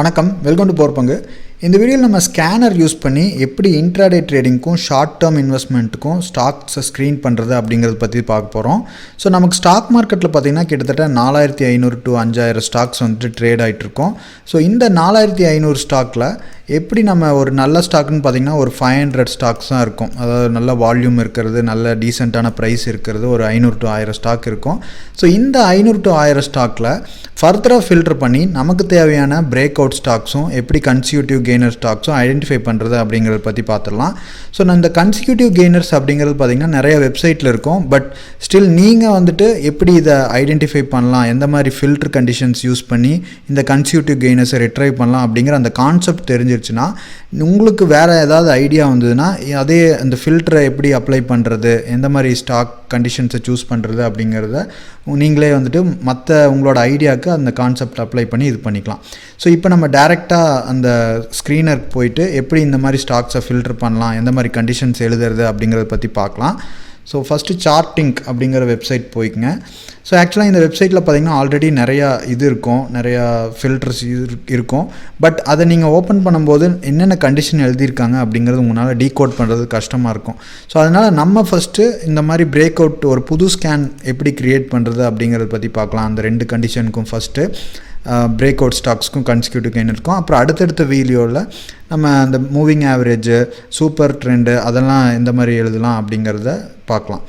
வணக்கம், welcome to பவர்பங்கு. இந்த வீடியோவில் நம்ம ஸ்கேனர் யூஸ் பண்ணி எப்படி இன்ட்ராடே ட்ரேடிங்க்கும் ஷார்ட் டேர்ம் இன்வெஸ்ட்மெண்ட்டுக்கும் ஸ்டாக்ஸை ஸ்க்ரீன் பண்ணுறது அப்படிங்கிறத பற்றி பார்க்க போகிறோம். ஸோ நமக்கு ஸ்டாக் மார்க்கெட்டில் பார்த்திங்கன்னா கிட்டத்தட்ட 4500 to 5000 ஸ்டாக்ஸ் வந்துட்டு ட்ரேட் ஆகிட்ருக்கோம். ஸோ இந்த 4500 ஸ்டாக்கில் எப்படி நம்ம ஒரு நல்ல ஸ்டாக்குன்னு பார்த்திங்கன்னா ஒரு 500 ஸ்டாக்ஸ் தான் இருக்கும். அதாவது நல்ல வால்யூம் இருக்கிறது, நல்ல டீசெண்டான ப்ரைஸ் இருக்கிறது, ஒரு 500 to 1000 ஸ்டாக் இருக்கும். ஸோ இந்த 500 to 1000 ஸ்டாக்கில் ஃபர்தராக ஃபில்டர் பண்ணி நமக்கு தேவையான பிரேக் அவுட் ஸ்டாக்ஸும் எப்படி கன்சிக்யூட்டிவ் கெய்னர் ஸ்டாக்ஸும் ஐடென்டிஃபை பண்ணுறது அப்படிங்கிறத பற்றி பார்த்துடலாம். ஸோ நான் இந்த கன்சிக்யூட்டிவ் கெய்னர்ஸ் அப்படிங்கிறது பார்த்திங்கன்னா நிறைய வெப்சைட்டில் இருக்கும். பட் ஸ்டில் நீங்கள் வந்துட்டு எப்படி இதை ஐடென்டிஃபை பண்ணலாம், எந்த மாதிரி ஃபில்டர் கண்டிஷன்ஸ் யூஸ் பண்ணி இந்த கன்சிக்யூட்டிவ் கெய்னர்ஸை ரிட்ரைவ் பண்ணலாம் அப்படிங்கிற அந்த கான்செப்ட் தெரிஞ்சிருச்சுன்னா, உங்களுக்கு வேறு ஏதாவது ஐடியா வந்ததுன்னா அதே அந்த ஃபில்டரை எப்படி அப்ளை பண்ணுறது, எந்த மாதிரி ஸ்டாக் கண்டிஷன்ஸை சூஸ் பண்ணுறது அப்படிங்கிறத நீங்களே வந்துட்டு மற்ற உங்களோட ஐடியாவுக்கு அந்த கான்செப்ட் அப்ளை பண்ணி இது பண்ணிக்கலாம். ஸோ இப்போ நம்ம டைரெக்டாக அந்த ஸ்க்ரீனருக்கு போயிட்டு எப்படி இந்த மாதிரி ஸ்டாக்ஸை ஃபில்டர் பண்ணலாம், எந்த மாதிரி கண்டிஷன்ஸ் எழுதுறது அப்படிங்கிறத பற்றி பார்க்கலாம். ஸோ ஃபஸ்ட்டு சார்ட்டிங் அப்படிங்கிற வெப்சைட் போய்க்குங்க. ஸோ ஆக்சுவலாக இந்த வெப்சைட்டில் பார்த்திங்கன்னா ஆல்ரெடி நிறையா இது இருக்கும், நிறையா ஃபில்டர்ஸ் இருக்கும். பட் அதை நீங்கள் ஓப்பன் பண்ணும்போது என்னென்ன கண்டிஷன் எழுதியிருக்காங்க அப்படிங்கிறது உங்களால் டீகோட் பண்ணுறது கஷ்டமாக இருக்கும். ஸோ அதனால் நம்ம ஃபஸ்ட்டு இந்த மாதிரி பிரேக் அவுட் ஒரு புது ஸ்கேன் எப்படி க்ரியேட் பண்ணுறது அப்படிங்கிறத பற்றி பார்க்கலாம். அந்த ரெண்டு கண்டிஷனுக்கும் ஃபஸ்ட்டு பிரேக் அவுட் ஸ்டாக்ஸ்க்கும் கன்சிக்யூட்டிவ் கெயின் இருக்கும். அப்புறம் அடுத்தடுத்த வீடியோவில் நம்ம அந்த மூவிங் ஆவரேஜு, சூப்பர் ட்ரெண்டு அதெல்லாம் எந்த மாதிரி எழுதலாம் அப்படிங்கிறத பார்க்கலாம்.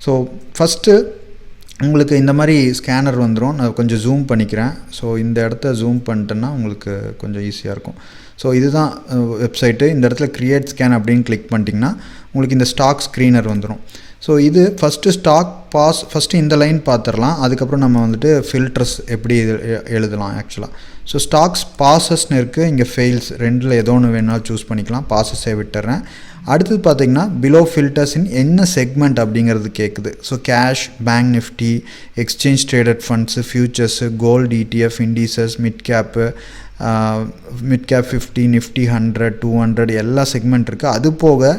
ஸோ ஃபஸ்ட்டு உங்களுக்கு இந்த மாதிரி ஸ்கேனர் வந்துடும். நான் கொஞ்சம் ஜூம் பண்ணிக்கிறேன். ஸோ இந்த இடத்த ஜூம் பண்ணிட்டேன்னா உங்களுக்கு கொஞ்சம் ஈஸியாக இருக்கும். ஸோ இதுதான் வெப்சைட்டு. இந்த இடத்துல க்ரியேட் ஸ்கேன் அப்படின்னு கிளிக் பண்ணிட்டிங்கன்னா உங்களுக்கு இந்த ஸ்டாக் ஸ்க்ரீனர் வந்துடும். ஸோ இது ஃபஸ்ட்டு ஸ்டாக் பாஸ், ஃபஸ்ட்டு இந்த லைன் பார்த்துடலாம். அதுக்கப்புறம் நம்ம வந்துட்டு ஃபில்டர்ஸ் எப்படி எழுதலாம் ஆக்சுவலாக. ஸோ ஸ்டாக்ஸ் பாசஸ்ன்னு இருக்குது, இங்கே ஃபெயில்ஸ், ரெண்டில் ஏதோ ஒன்று வேணாலும் சூஸ் பண்ணிக்கலாம். பாசஸே விட்டுறேன். அடுத்தது பார்த்திங்கன்னா பிலோ ஃபில்டர்ஸின் என்ன செக்மெண்ட் அப்படிங்கிறது கேட்குது. So cash, bank Nifty, exchange traded funds, futures, gold, ETF, indices, mid cap 50, Nifty 100, 200 எல்லா செக்மெண்ட் இருக்குது. அது போக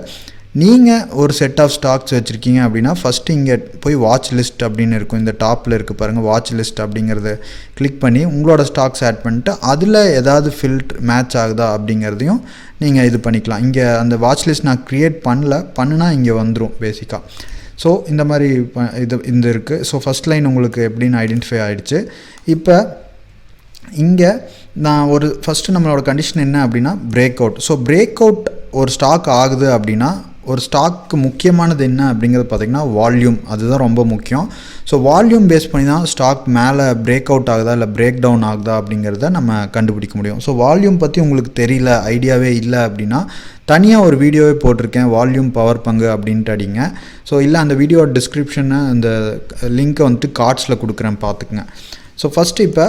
நீங்கள் ஒரு செட் ஆஃப் ஸ்டாக்ஸ் வச்சுருக்கீங்க அப்படின்னா ஃபஸ்ட்டு இங்கே போய் வாட்ச் லிஸ்ட் அப்படின்னு இருக்கும். இந்த டாப்பில் இருக்குது பாருங்கள், வாட்ச் லிஸ்ட் அப்படிங்கிறத கிளிக் பண்ணி உங்களோட ஸ்டாக்ஸ் ஆட் பண்ணிட்டு அதில் ஏதாவது ஃபில்ட்ரு மேட்ச் ஆகுதா அப்படிங்கிறதையும் நீங்கள் இது பண்ணிக்கலாம். இங்கே அந்த வாட்ச் லிஸ்ட் நான் க்ரியேட் பண்ணுனா இங்கே வந்துடும் பேசிக்காக. ஸோ இந்த மாதிரி இந்த இருக்குது. ஸோ ஃபஸ்ட் லைன் உங்களுக்கு எப்படின்னு ஐடென்டிஃபை ஆகிடுச்சு. இப்போ இங்கே நான் ஒரு ஃபஸ்ட்டு நம்மளோட கண்டிஷன் என்ன அப்படின்னா break out. So break out ஒரு ஸ்டாக் ஆகுது அப்படின்னா ஒரு ஸ்டாக்கு முக்கியமானது என்ன அப்படிங்கிறது பார்த்திங்கன்னா வால்யூம், அதுதான் ரொம்ப முக்கியம். ஸோ வால்யூம் பேஸ் பண்ணி தான் ஸ்டாக் மேலே பிரேக் அவுட் ஆகுதா இல்லை பிரேக் டவுன் ஆகுதா அப்படிங்கிறத நம்ம கண்டுபிடிக்க முடியும். ஸோ வால்யூம் பற்றி உங்களுக்கு தெரியல, ஐடியாவே இல்லை அப்படின்னா தனியாக ஒரு வீடியோவே போட்டிருக்கேன், வால்யூம் பவர் பங்கு அப்படின்ட்டு அடிங்க. ஸோ இல்லை அந்த வீடியோ டிஸ்கிரிப்ஷனை அந்த லிங்க்கை வந்துட்டு கார்ட்ஸில் கொடுக்குறேன், பார்த்துக்குங்க. ஸோ ஃபஸ்ட்டு இப்போ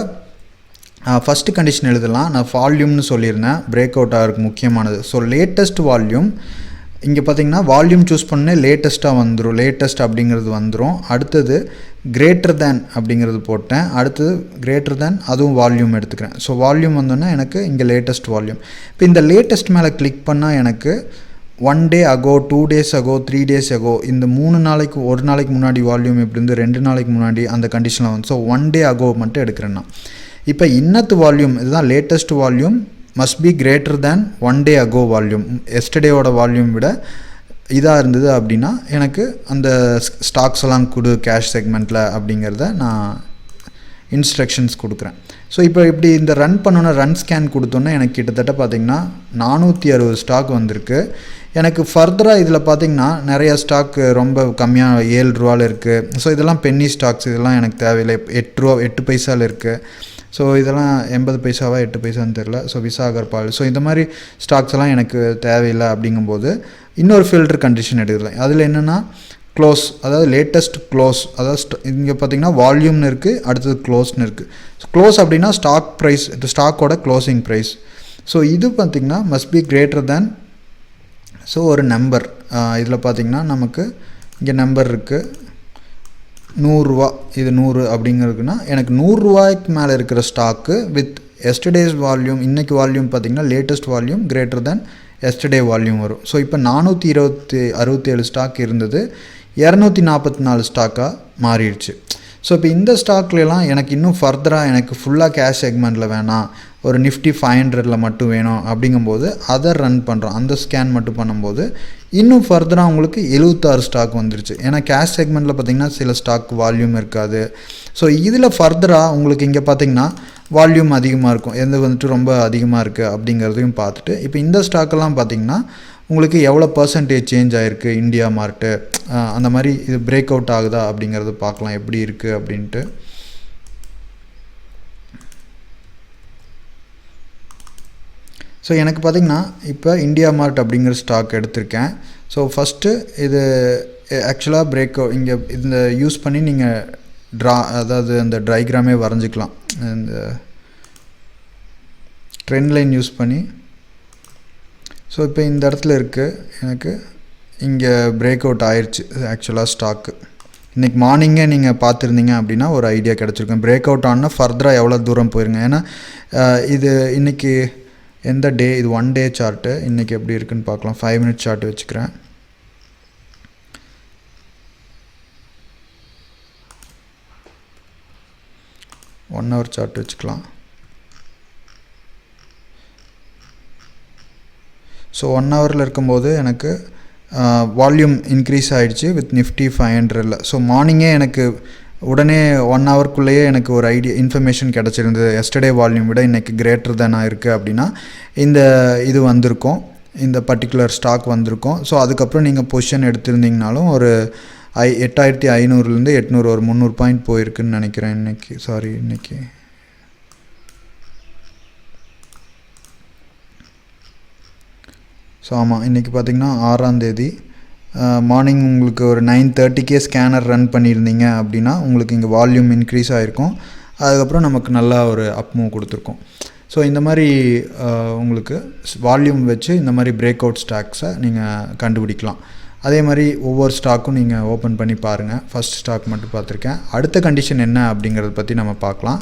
ஃபஸ்ட்டு கண்டிஷன் எழுதலாம். நான் வால்யூம்னு சொல்லியிருந்தேன், பிரேக் அவுட் ஆகிறதுக்கு முக்கியமானது. ஸோ லேட்டஸ்ட் வால்யூம் இங்கே பார்த்திங்கன்னா வால்யூம் சூஸ் பண்ணே லேட்டஸ்ட்டாக வந்துடும், லேட்டஸ்ட் அப்படிங்கிறது வந்துடும். அடுத்தது கிரேட்டர் தேன் அப்படிங்கிறது போட்டேன். அடுத்தது கிரேட்டர் தேன், அதுவும் வால்யூம் எடுத்துக்கிறேன். ஸோ வால்யூம் வந்தோன்னா எனக்கு இங்கே லேட்டஸ்ட் வால்யூம். இப்போ இந்த லேட்டஸ்ட் மேலே கிளிக் பண்ணால் எனக்கு 1 day ago, 2 days ago, 3 days ago இந்த 3 நாளைக்கு, ஒரு நாளைக்கு முன்னாடி வால்யூம் எப்படி இருந்து 2 நாளைக்கு முன்னாடி அந்த கண்டிஷனில் வந்து. ஸோ 1 day ago மட்டும் எடுக்கிறேன்னா இப்போ இன்னத்து வால்யூம் இதுதான் latest volume must be greater than 1 day ago volume. எஸ்டர்டேவோட வால்யூம் விட இதாக இருந்தது அப்படின்னா எனக்கு அந்த ஸ்டாக்ஸ் எல்லாம் கொடு கேஷ் செக்மெண்ட்டில் அப்படிங்கிறத நான் இன்ஸ்ட்ரக்ஷன்ஸ் கொடுக்குறேன். ஸோ இப்போ இப்படி இந்த ரன் பண்ணோன்னா ரன் ஸ்கேன் கொடுத்தோன்னே எனக்கு கிட்டத்தட்ட பார்த்திங்கன்னா 460 ஸ்டாக் வந்திருக்கு. எனக்கு ஃபர்தராக இதில் பார்த்திங்கன்னா நிறைய ஸ்டாக் ரொம்ப கம்மியாக 7 ரூபாவில் இருக்குது. ஸோ இதெல்லாம் பென்னி ஸ்டாக்ஸ், இதெல்லாம் எனக்கு தேவையில்லை. 8 பைசாவில் இருக்குது. ஸோ இதெல்லாம் 80 பைசாவா 8 பைசான்னு தெரில. ஸோ விசாகர் பால், ஸோ இந்த மாதிரி ஸ்டாக்ஸ் எல்லாம் எனக்கு தேவையில்லை. அப்படிங்கும்போது இன்னொரு ஃபில்டர் கண்டிஷன் எடுக்கிறேன். அதில் என்னென்னா க்ளோஸ், அதாவது லேட்டஸ்ட் க்ளோஸ், அதாவது இங்கே பார்த்திங்கன்னா வால்யூம்னு இருக்குது, அடுத்தது க்ளோஸ்னு இருக்குது. க்ளோஸ் அப்படின்னா ஸ்டாக் ப்ரைஸ், ஸ்டாக்கோட க்ளோசிங் ப்ரைஸ். ஸோ இது பார்த்திங்கன்னா must be greater than, so ஒரு நம்பர் இதில் பார்த்திங்கன்னா நமக்கு இங்கே நம்பர் இருக்குது 100 ரூபா, இது 100 அப்படிங்கிறதுக்குன்னா எனக்கு 100 ரூபாய்க்கு மேலே இருக்கிற ஸ்டாக்கு வித் எஸ்டர்டேஸ் வால்யூம், இன்றைக்கி வால்யூம் பார்த்திங்கன்னா latest volume greater than yesterday volume வரும். ஸோ இப்போ 467 ஸ்டாக் இருந்தது 244 ஸ்டாக்காக மாறிடுச்சு. ஸோ இப்போ இந்த ஸ்டாக்லாம் எனக்கு இன்னும் ஃபர்தராக எனக்கு ஃபுல்லாக கேஷ் செக்மெண்ட்டில் வேணாம், ஒரு நிஃப்டி 500 மட்டும் வேணும் அப்படிங்கும்போது அதை ரன் பண்ணுறோம். அந்த ஸ்கேன் மட்டும் பண்ணும்போது இன்னும் ஃபர்தராக உங்களுக்கு 76 ஸ்டாக் வந்துருச்சு. ஏன்னா கேஷ் செக்மெண்ட்டில் பார்த்திங்கன்னா சில ஸ்டாக் வால்யூம் இருக்காது. ஸோ இதில் ஃபர்தராக உங்களுக்கு இங்கே பார்த்திங்கன்னா வால்யூம் அதிகமாக இருக்கும், எந்த வந்துட்டு ரொம்ப அதிகமாக இருக்குது அப்படிங்கிறதையும் பார்த்துட்டு இப்போ இந்த ஸ்டாக்கெல்லாம் பார்த்திங்கன்னா உங்களுக்கு எவ்வளோ பர்சன்டேஜ் சேஞ்ச் ஆகிருக்கு இந்தியா மார்ட்டு, அந்த மாதிரி இது பிரேக் அவுட் ஆகுதா அப்படிங்கிறது பார்க்கலாம் எப்படி இருக்குது அப்படின்ட்டு. ஸோ எனக்கு பார்த்திங்கன்னா இப்போ இந்தியா மார்ட் அப்படிங்கிற ஸ்டாக் எடுத்திருக்கேன். ஸோ ஃபஸ்ட்டு இது ஆக்சுவலாக பிரேக் அவுட் இங்கே இந்த யூஸ் பண்ணி நீங்கள் அதாவது அந்த ட்ரைகிராமே வரைஞ்சிக்கலாம். இந்த ட்ரெண்ட் லைன் யூஸ் பண்ணி. ஸோ இப்போ இந்த இடத்துல இருக்குது, எனக்கு இங்கே பிரேக் அவுட் ஆயிடுச்சு ஆக்சுவலாக ஸ்டாக்கு. இன்றைக்கி மார்னிங்கே நீங்கள் பார்த்துருந்தீங்க அப்படின்னா ஒரு ஐடியா கிடச்சிருக்கும். பிரேக் அவுட் ஆனால் ஃபர்தராக எவ்வளோ தூரம் போயிருங்க. ஏன்னா இது இன்றைக்கி எந்த டே, இது 1 டே சார்ட்டு. இன்றைக்கி எப்படி இருக்குன்னு பார்க்கலாம். 5 மினிட் சார்ட்டு வச்சுக்கிறேன். ஒன் ஹவர் சார்ட் வச்சுக்கலாம். ஸோ 1 ஹவரில் இருக்கும்போது எனக்கு வால்யூம் இன்க்ரீஸ் ஆகிடுச்சு வித் நிஃப்டி 500. ஸோ மார்னிங்கே எனக்கு உடனே 1 ஹவருக்குள்ளேயே எனக்கு ஒரு இன்ஃபர்மேஷன் கிடச்சிருந்தது. எஸ்டர்டே வால்யூம் விட இன்றைக்கி கிரேட்டர் தேன் இருக்குது அப்படின்னா இந்த இது வந்திருக்கும், இந்த பர்டிகுலர் ஸ்டாக் வந்திருக்கும். ஸோ அதுக்கப்புறம் நீங்கள் பொசிஷன் எடுத்திருந்தீங்கனாலும் ஒரு 8500லேருந்து 800 ஒரு 300 பாயிண்ட் போயிருக்குன்னு நினைக்கிறேன் இன்னைக்கு. ஸோ ஆமாம், இன்றைக்கி பார்த்திங்கன்னா 6ஆம் தேதி மார்னிங் உங்களுக்கு ஒரு 9:30 ஸ்கேனர் ரன் பண்ணியிருந்தீங்க அப்படின்னா உங்களுக்கு இங்கே வால்யூம் இன்க்ரீஸ் ஆகிருக்கும். அதுக்கப்புறம் நமக்கு நல்லா ஒரு அப் மூவ் கொடுத்துருக்கோம். ஸோ இந்த மாதிரி உங்களுக்கு வால்யூம் வச்சு இந்த மாதிரி பிரேக் அவுட் ஸ்டாக்ஸை நீங்கள் கண்டுபிடிக்கலாம். அதே மாதிரி ஒவ்வொரு ஸ்டாக்கும் நீங்கள் ஓப்பன் பண்ணி பாருங்கள். ஃபஸ்ட் ஸ்டாக் மட்டும் பார்த்துருக்கேன். அடுத்த கண்டிஷன் என்ன அப்படிங்கிறத பற்றி நம்ம பார்க்கலாம்.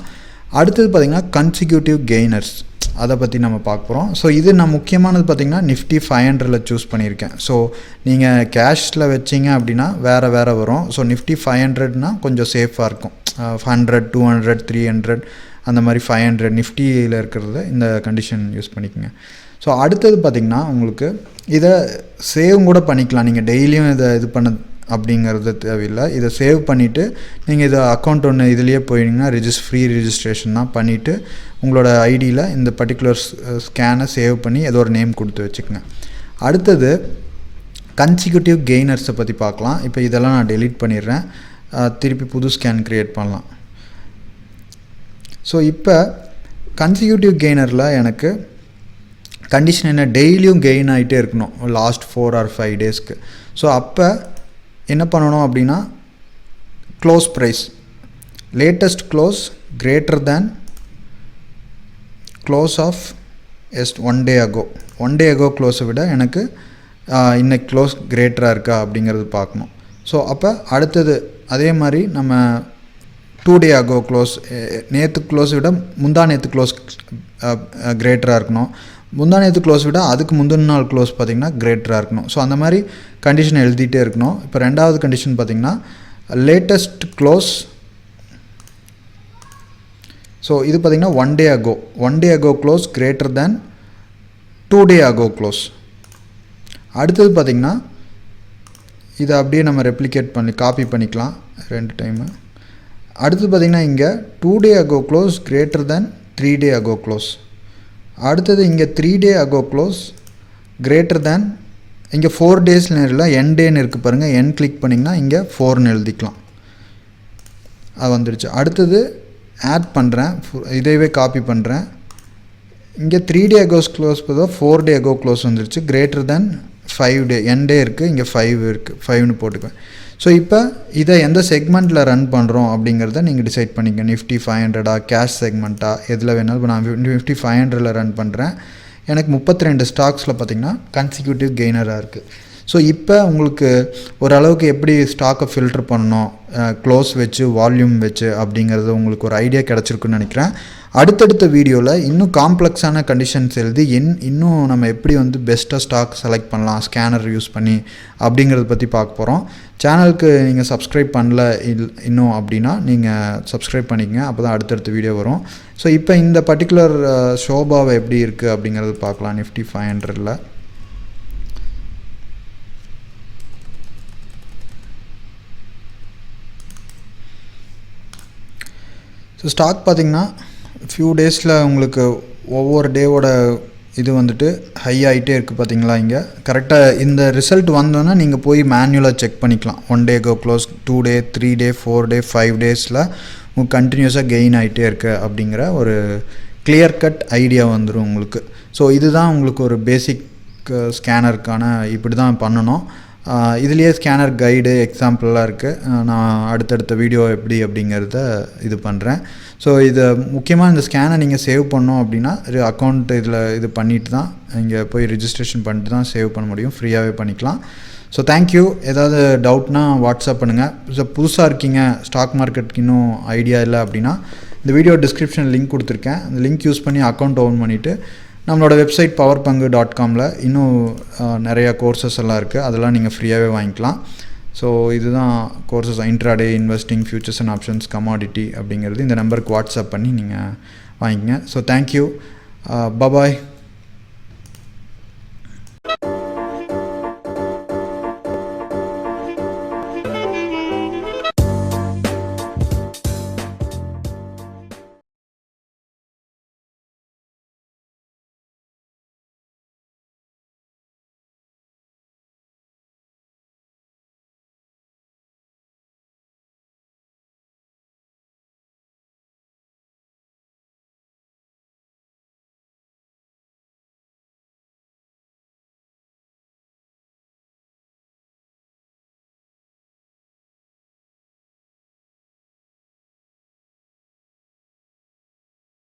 அடுத்தது பார்த்திங்கன்னா கன்சிக்யூட்டிவ் கெய்னர்ஸ், அதை பற்றி நம்ம பார்க்க போகிறோம். ஸோ இது நான் முக்கியமானது பார்த்திங்கன்னா நிஃப்டி 500 சூஸ் பண்ணியிருக்கேன். ஸோ நீங்கள் கேஷில் வச்சிங்க அப்படின்னா வேறு வரும். ஸோ நிஃப்டி 500னா கொஞ்சம் சேஃபாக இருக்கும். 100, 200, 300 அந்த மாதிரி 500 நிஃப்டியில் இருக்கிறத இந்த கண்டிஷன் யூஸ் பண்ணிக்கோங்க. ஸோ அடுத்தது பார்த்திங்கன்னா உங்களுக்கு இதை சேவ் கூட பண்ணிக்கலாம். நீங்கள் டெய்லியும் இதை இது பண்ண அப்படிங்கிறது தேவையில்லை. இதை சேவ் பண்ணிவிட்டு நீங்கள் இதை அக்கௌண்ட் ஒன்று இதுலேயே போயிட்டீங்கன்னா ஃப்ரீ ரிஜிஸ்ட்ரேஷன் தான் பண்ணிவிட்டு உங்களோட ஐடியில் இந்த பர்டிகுலர் ஸ்கேனை சேவ் பண்ணி ஏதோ ஒரு நேம் கொடுத்து வச்சுக்கோங்க. அடுத்தது கன்சிக்யூட்டிவ் கெய்னர்ஸை பற்றி பார்க்கலாம். இப்போ இதெல்லாம் நான் டெலீட் பண்ணிடுறேன், திருப்பி புது ஸ்கேன் க்ரியேட் பண்ணலாம். ஸோ இப்போ கன்சிக்யூட்டிவ் கெய்னரில் எனக்கு கண்டிஷன் என்ன, டெய்லியும் கெயின் ஆகிட்டே இருக்கணும் லாஸ்ட் 4 or 5 டேஸ்க்கு. ஸோ அப்போ என்ன பண்ணணும் அப்படின்னா close price latest close greater than close of one day ago க்ளோஸை விட எனக்கு இன்னைக்கு க்ளோஸ் கிரேட்டராக இருக்கா அப்படிங்கிறது பார்க்கணும். ஸோ அப்போ அடுத்தது அதே மாதிரி நம்ம 2 டே அகோ க்ளோஸ், நேற்று க்ளோஸை விட முந்தா நேற்று க்ளோஸ் கிரேட்டராக இருக்கணும். முந்தா நேற்று க்ளோஸ் விட அதுக்கு முந்தின நாள் க்ளோஸ் பார்த்திங்கன்னா கிரேட்டராக இருக்கணும். ஸோ அந்த மாதிரி கண்டிஷன் எழுதிட்டே இருக்கணும். இப்போ ரெண்டாவது கண்டிஷன் பார்த்திங்கன்னா லேட்டஸ்ட் க்ளோஸ். ஸோ இது பார்த்திங்கன்னா one day ago close greater தேன் 2 டே அகோ க்ளோஸ். அடுத்தது பார்த்திங்கன்னா இதை அப்படியே நம்ம ரெப்ளிகேட் பண்ணி காப்பி பண்ணிக்கலாம் 2 டைமு. அடுத்தது பார்த்திங்கன்னா இங்கே 2 டே அகோ க்ளோஸ் கிரேட்டர் தேன் 3 டே அகோ க்ளோஸ். அடுத்தது இங்கே 3 டே அகோ க்ளோஸ் கிரேட்டர் தேன், இங்கே 4 டேஸில் இல்லை என் டேன்னு இருக்குது பாருங்கள், என் கிளிக் பண்ணிங்கன்னா இங்கே 4ன்னு எழுதிக்கலாம். அது வந்துடுச்சு. அடுத்தது ஆட் பண்ணுறேன், இதையவே காப்பி பண்ணுறேன். இங்கே 3 டே அகோ க்ளோஸ் பார்த்தா 4 டே அகோ க்ளோஸ் வந்துடுச்சு கிரேட்டர் தேன் 5 டே, என் டே இருக்குது, இங்கே 5 இருக்குது, 5ன்னு போட்டுக்குவேன். ஸோ இப்போ இதை எந்த செக்மெண்ட்டில் ரன் பண்ணுறோம் அப்படிங்கிறத நீங்கள் டிசைட் பண்ணிக்க. நிஃப்டி 500 கேஷ் செக்மெண்ட்டாக எதில் வேணாலும். இப்போ நான் நிஃப்டி 500 ரன் பண்ணுறேன். எனக்கு 32 ஸ்டாக்ஸில் பார்த்திங்கன்னா கன்சிக்யூட்டிவ் கெய்னராக இருக்குது. ஸோ இப்போ உங்களுக்கு ஓரளவுக்கு எப்படி ஸ்டாக்கை ஃபில்டர் பண்ணணும் க்ளோஸ் வச்சு வால்யூம் வச்சு அப்படிங்கிறது உங்களுக்கு ஒரு ஐடியா கிடச்சிருக்குன்னு நினைக்கிறேன். அடுத்தடுத்த வீடியோவில் இன்னும் காம்ப்ளெக்ஸான கண்டிஷன்ஸ் எழுதி இன்னும் நம்ம எப்படி வந்து பெஸ்ட்டாக ஸ்டாக் செலக்ட் பண்ணலாம் ஸ்கேனர் யூஸ் பண்ணி அப்படிங்கிறத பற்றி பார்க்க போகிறோம். சேனலுக்கு நீங்கள் சப்ஸ்கிரைப் பண்ணல இன்னும் அப்படின்னா நீங்கள் சப்ஸ்கிரைப் பண்ணிக்கங்க, அப்போ தான் அடுத்தடுத்த வீடியோ வரும். ஸோ இப்போ இந்த பர்டிகுலர் ஷோபாவை எப்படி இருக்குது அப்படிங்கிறது பார்க்கலாம். நிஃப்டி 500ல் ஸோ ஸ்டாக் பார்த்திங்கன்னா ஃபியூ டேஸில் உங்களுக்கு ஒவ்வொரு டேவோட இது வந்துட்டு ஹை ஆகிட்டே இருக்குது பார்த்தீங்களா. இங்கே கரெக்டாக இந்த ரிசல்ட் வந்தோன்னா நீங்கள் போய் மேனுவலாக செக் பண்ணிக்கலாம். 1 டே கோ க்ளோஸ், 2 டே, 3 டே, 4 டே, 5 டேஸில் உங்களுக்கு கண்டினியூஸாக கெயின் ஆகிட்டே இருக்குது அப்படிங்கிற ஒரு கிளியர் கட் ஐடியா வந்துடும் உங்களுக்கு. ஸோ இதுதான் உங்களுக்கு ஒரு பேசிக் ஸ்கேனருக்கான இப்படி தான் பண்ணணும். இதுலேயே ஸ்கேனர் கைடு எக்ஸாம்பிளெலாம் இருக்குது. நான் அடுத்தடுத்த வீடியோ எப்படி அப்படிங்கிறத இது பண்ணுறேன். ஸோ இதை முக்கியமாக இந்த ஸ்கேனை நீங்கள் சேவ் பண்ணோம் அப்படின்னா அக்கௌண்ட் இதில் இது பண்ணிவிட்டு தான் இங்கே போய் ரிஜிஸ்ட்ரேஷன் பண்ணிட்டு தான் சேவ் பண்ண முடியும். ஃப்ரீயாகவே பண்ணிக்கலாம். So thank you. ஏதாவது டவுட்னா வாட்ஸ்அப் பண்ணுங்கள். ஸோ புதுசாக இருக்கீங்க, ஸ்டாக் மார்க்கெட்டுக்கு இன்னும் ஐடியா இல்லை அப்படின்னா இந்த வீடியோ டிஸ்கிரிப்ஷன் லிங்க் கொடுத்துருக்கேன். அந்த லிங்க் யூஸ் பண்ணி அக்கௌண்ட் ஓப்பன் பண்ணிவிட்டு நம்மளோட வெப்சைட் powerpangu.comல இன்னும் நிறையா கோர்சஸ் எல்லாம் இருக்குது. அதெல்லாம் நீங்கள் ஃப்ரீயாகவே வாங்கிக்கலாம். ஸோ இதுதான் courses. Intraday, investing, futures and options, commodity அப்படிங்கிறது இந்த நம்பருக்கு வாட்ஸ்அப் பண்ணி நீங்கள் வாங்கிக்கங்க. So thank you. பாய்.